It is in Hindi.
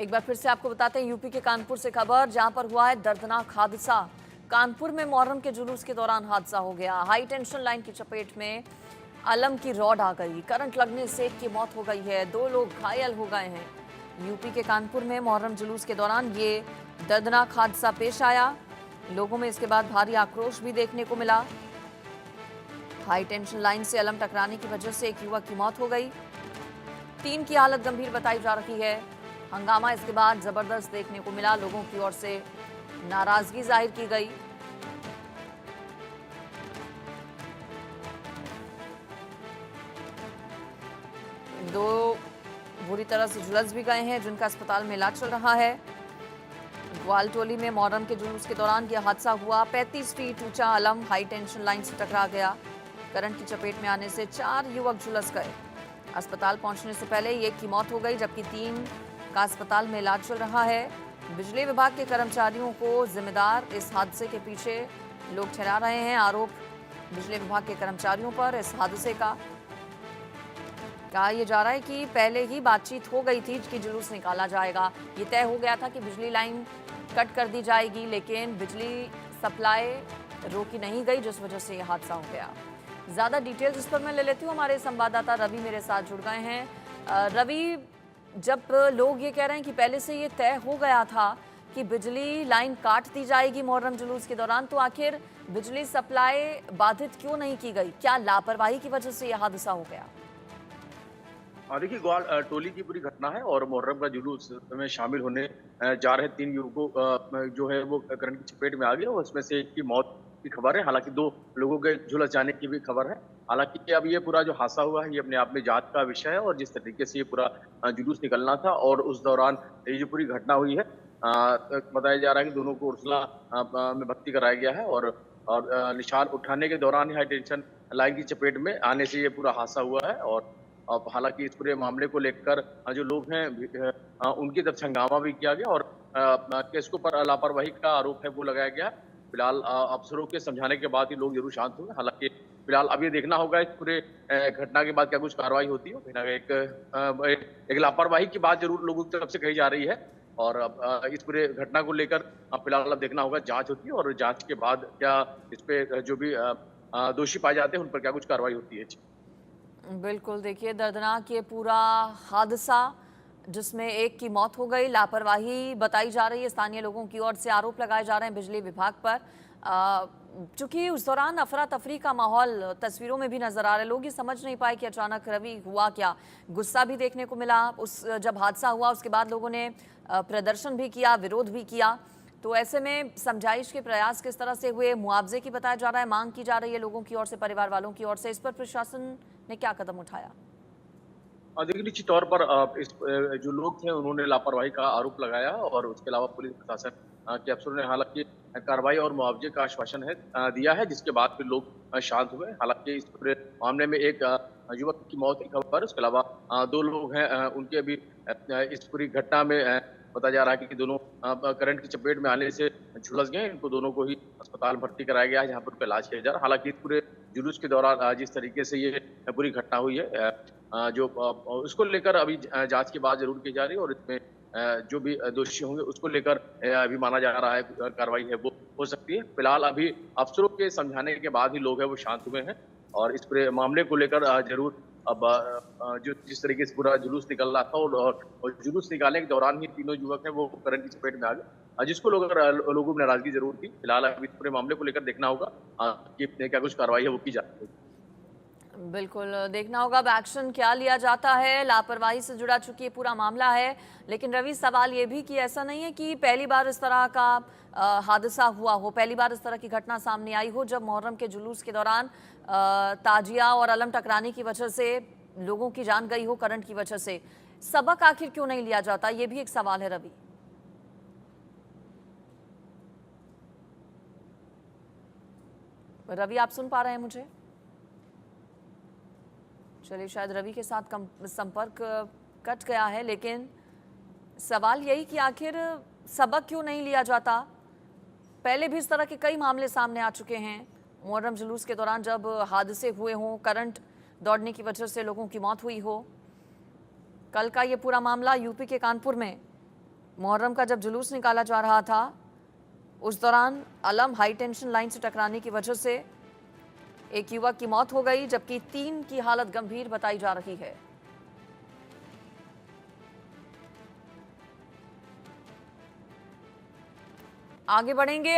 एक बार फिर से आपको बताते हैं यूपी के कानपुर से खबर, जहां पर हुआ है दर्दनाक हादसा। कानपुर में मुहर्रम के जुलूस के दौरान हादसा हो गया। हाई टेंशन लाइन की चपेट में अलम की रॉड आ गई। करंट लगने से एक की मौत हो गई है, 2 लोग घायल हो गए हैं। यूपी के कानपुर में मुहर्रम जुलूस के दौरान ये दर्दनाक हादसा पेश आया। लोगों में इसके बाद भारी आक्रोश भी देखने को मिला। हाई टेंशन लाइन से अलम टकराने की वजह से एक युवक की मौत हो गई। 3 की हालत गंभीर बताई जा रही है। हंगामा इसके बाद जबरदस्त देखने को मिला। लोगों की ओर से नाराजगी जाहिर की गई। दो बुरी तरह से झुलस भी गए हैं, जिनका अस्पताल में इलाज चल रहा है। ग्वालटोली में मुहर्रम के जुलूस के दौरान यह हादसा हुआ। 35 फीट ऊंचा अलम हाई टेंशन लाइन से टकरा गया। करंट की चपेट में आने से 4 युवक झुलस गए। अस्पताल पहुंचने से पहले एक की मौत हो गई, जबकि 3 का अस्पताल में इलाज चल रहा है। बिजली विभाग के कर्मचारियों को जिम्मेदार इस हादसे के पीछे लोग ठहरा रहे हैं। आरोप बिजली विभाग के कर्मचारियों पर इस हादसे का। कहा यह जा रहा है कि पहले ही बातचीत हो गई थी कि जुलूस निकाला जाएगा। ये तय हो गया था कि बिजली लाइन कट कर दी जाएगी, लेकिन बिजली सप्लाई रोकी नहीं गई, जिस वजह से यह हादसा हो गया। ज्यादा डिटेल्स इस पर मैं ले लेती हूँ। हमारे संवाददाता रवि मेरे साथ जुड़ गए हैं। रवि, जब लोग ये कह रहे हैं कि पहले से ये तय हो गया था कि बिजली लाइन काट दी जाएगी मुहर्रम जुलूस के दौरान, तो आखिर बिजली सप्लाई बाधित क्यों नहीं की गई? क्या लापरवाही की वजह से यह हादसा हो गया? देखिए टोली की पूरी घटना है और मुहर्रम का जुलूस में शामिल होने जा रहे 3 युवकों जो है वो करंट की चपेट में आ गए और उसमें से एक की मौत की खबर है। हालांकि 2 लोगों के झुलस जाने की भी खबर है। हालांकि अब ये पूरा जो हादसा हुआ है ये अपने आप में जांच का विषय है और जिस तरीके से ये पूरा जुलूस निकलना था और उस दौरान ये जो पूरी घटना हुई है, बताया जा रहा है कि दोनों को उर्सला में भर्ती कराया गया है और निशान उठाने के दौरान ही हाई टेंशन लाइन की चपेट में आने से ये पूरा हादसा हुआ है। और अब हालांकि इस पूरे मामले को लेकर जो लोग हैं उनकी तरफ से हंगामा भी किया गया और केस के ऊपर लापरवाही का आरोप है वो लगाया गया। फिलहाल अफसरों के समझाने के बाद ही लोग जरूर शांत हुए। हालांकि फिलहाल अब ये देखना होगा इस पूरे घटना के बाद क्या कुछ कार्रवाई होती है। कहीं ना कहीं एक लापरवाही की बात जरूर लोगों की तरफ से कही जा रही है और अब इस पूरे घटना को लेकर अब फिलहाल अब देखना होगा, जांच होती है और जांच के बाद क्या इस पे जो भी दोषी पाए जाते हैं उन पर क्या कुछ कार्रवाई होती है। बिल्कुल, देखिए दर्दनाक ये पूरा हादसा, जिसमें एक की मौत हो गई। लापरवाही बताई जा रही है, स्थानीय लोगों की ओर से आरोप लगाए जा रहे हैं बिजली विभाग पर। चूंकि उस दौरान अफरा तफरी का माहौल तस्वीरों में भी नजर आ रहा है। लोग ये समझ नहीं पाए कि अचानक रवि हुआ क्या। गुस्सा भी देखने को मिला। जब हादसा हुआ उसके बाद लोगों ने प्रदर्शन भी किया, विरोध भी किया। तो ऐसे में समझाइश के प्रयास किस तरह से हुए? मुआवजे की बताया जा रहा है, मांग की जा रही है लोगों की ओर से, परिवार वालों की ओर से। इस पर प्रशासन ने क्या कदम उठाया? देखिए निश्चित तौर पर जो लोग थे उन्होंने लापरवाही का आरोप लगाया और उसके अलावा पुलिस प्रशासन के अफसरों ने हालांकि कार्रवाई और मुआवजे का आश्वासन है दिया है, जिसके बाद फिर लोग शांत हुए। हालांकि इस पूरे मामले में एक युवक की मौत की खबर, उसके अलावा 2 लोग हैं उनके भी इस पूरी घटना में बताया जा रहा है कि दोनों करंट की चपेट में आने से झुलस गए। इनको दोनों को ही अस्पताल भर्ती कराया गया है, जहाँ पर उनका इलाज किया जा रहा है। हालांकि इस पूरे जुलूस के दौरान जिस तरीके से ये पूरी घटना हुई है, जो उसको लेकर अभी जांच की बात जरूर की जा रही है और इसमें जो भी दोषी होंगे उसको लेकर अभी माना जा रहा है कार्रवाई है वो हो सकती है। फिलहाल अभी अफसरों के समझाने के बाद ही लोग हैं वो शांत हुए हैं और इस पूरे मामले को लेकर जरूर अब जो जिस तरीके से पूरा जुलूस निकल रहा था और जुलूस निकालने के दौरान ही तीनों युवक हैं वो करंट की चपेट में आ गए, जिसको लोगों में नाराजगी जरूर थी। फिलहाल अभी इस पूरे मामले को लेकर देखना होगा कि क्या कुछ कार्रवाई है वो की जाती है। बिल्कुल, देखना होगा अब एक्शन क्या लिया जाता है। लापरवाही से जुड़ा चूंकि ये पूरा मामला है, लेकिन रवि सवाल ये भी कि ऐसा नहीं है कि पहली बार इस तरह का हादसा हुआ हो, पहली बार इस तरह की घटना सामने आई हो, जब मुहर्रम के जुलूस के दौरान ताजिया और अलम टकराने की वजह से लोगों की जान गई हो करंट की वजह से। सबक आखिर क्यों नहीं लिया जाता, ये भी एक सवाल है रवि। रवि, आप सुन पा रहे हैं मुझे? चलिए, शायद रवि के साथ संपर्क कट गया है, लेकिन सवाल यही कि आखिर सबक क्यों नहीं लिया जाता। पहले भी इस तरह के कई मामले सामने आ चुके हैं मुहर्रम जुलूस के दौरान, जब हादसे हुए हों, करंट दौड़ने की वजह से लोगों की मौत हुई हो। कल का ये पूरा मामला यूपी के कानपुर में मुहर्रम का जब जुलूस निकाला जा रहा था उस दौरान अलम हाई टेंशन लाइन से टकराने की वजह से एक युवक की मौत हो गई, जबकि 3 की हालत गंभीर बताई जा रही है। आगे बढ़ेंगे।